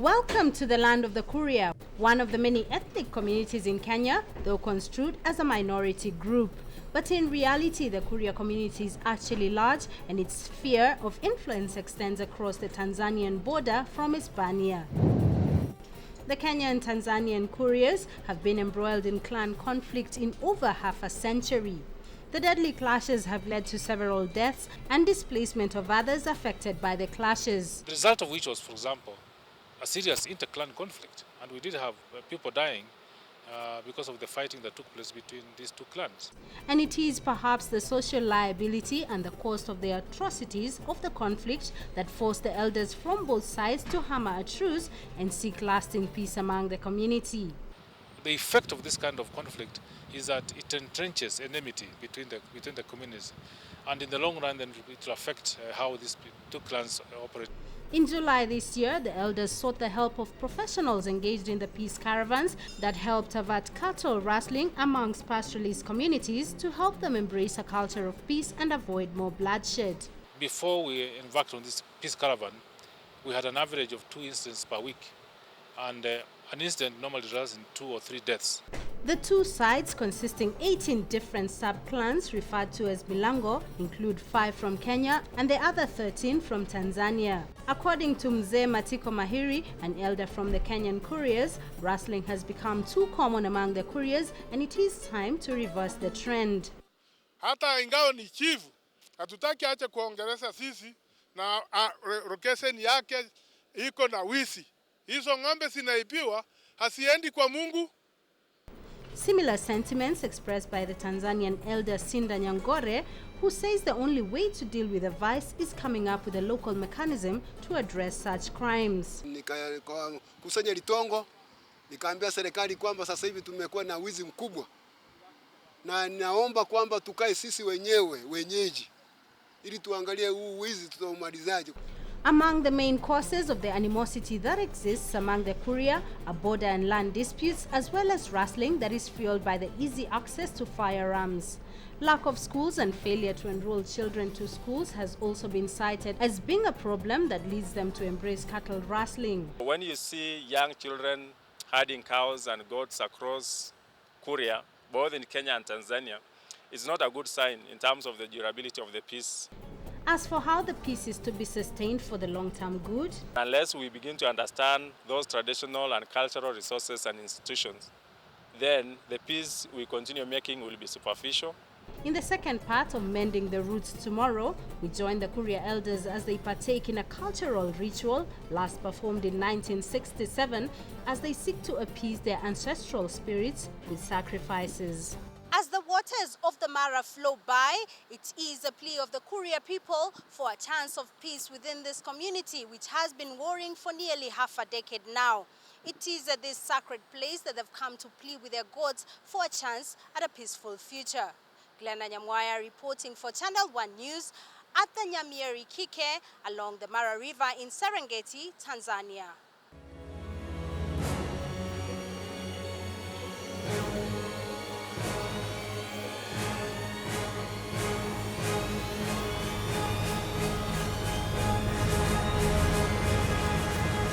Welcome to the land of the Kuria, one of the many ethnic communities in Kenya, though construed as a minority group. But in reality, the Kuria community is actually large, and its sphere of influence extends across the Tanzanian border from Hispania. The Kenyan and Tanzanian Kurias have been embroiled in clan conflict in over half a century. The deadly clashes have led to several deaths and displacement of others affected by the clashes. The result of which was, for example, a serious inter-clan conflict, and we did have people dying because of the fighting that took place between these two clans. And it is perhaps the social liability and the cost of the atrocities of the conflict that forced the elders from both sides to hammer a truce and seek lasting peace among the community. The effect of this kind of conflict is that it entrenches enmity between the communities, and in the long run then it will affect how these two clans operate. In July this year, the elders sought the help of professionals engaged in the peace caravans that helped avert cattle rustling amongst pastoralist communities to help them embrace a culture of peace and avoid more bloodshed. Before we embarked on this peace caravan, we had an average of 2 incidents per week, and an incident normally results in 2 or 3 deaths. The two sides, consisting 18 different sub-clans referred to as Milango, include 5 from Kenya and the other 13 from Tanzania. According to Mzee Matiko Mahiri, an elder from the Kenyan Kurias, rustling has become too common among the Kurias, and it is time to reverse the trend. Hata ingao ni chifu, hatutaki ache kuongeleza sisi na location yake iko na wisi. Hizo ng'ombe zinaibiwa, hasiendi kwa Mungu. Similar sentiments expressed by the Tanzanian elder Elijah Nyandoro, who says the only way to deal with the vice is coming up with a local mechanism to address such crimes. Nikakusanya litongo, nikaambia serikali kwamba sasa hivi tumekuwa na wizi mkubwa, na naomba kwamba tukae sisi wenyeji ili tuangalie huu wizi tutaumalizaje. Among the main causes of the animosity that exists among the Kuria are border and land disputes, as well as rustling that is fueled by the easy access to firearms. Lack of schools and failure to enroll children to schools has also been cited as being a problem that leads them to embrace cattle rustling. When you see young children herding cows and goats across Kuria, both in Kenya and Tanzania, it's not a good sign in terms of the durability of the peace. As for how the peace is to be sustained for the long-term good, unless we begin to understand those traditional and cultural resources and institutions, then the peace we continue making will be superficial. In the second part of Mending the Roots tomorrow, we join the Kuria elders as they partake in a cultural ritual last performed in 1967 as they seek to appease their ancestral spirits with sacrifices. As the waters of the Mara flow by, it is a plea of the Kuria people for a chance of peace within this community, which has been warring for nearly half a decade now. It is at this sacred place that they've come to plead with their gods for a chance at a peaceful future. Glena Nyamwaya reporting for Channel 1 News at the Nyamwaya Kike along the Mara River in Serengeti, Tanzania.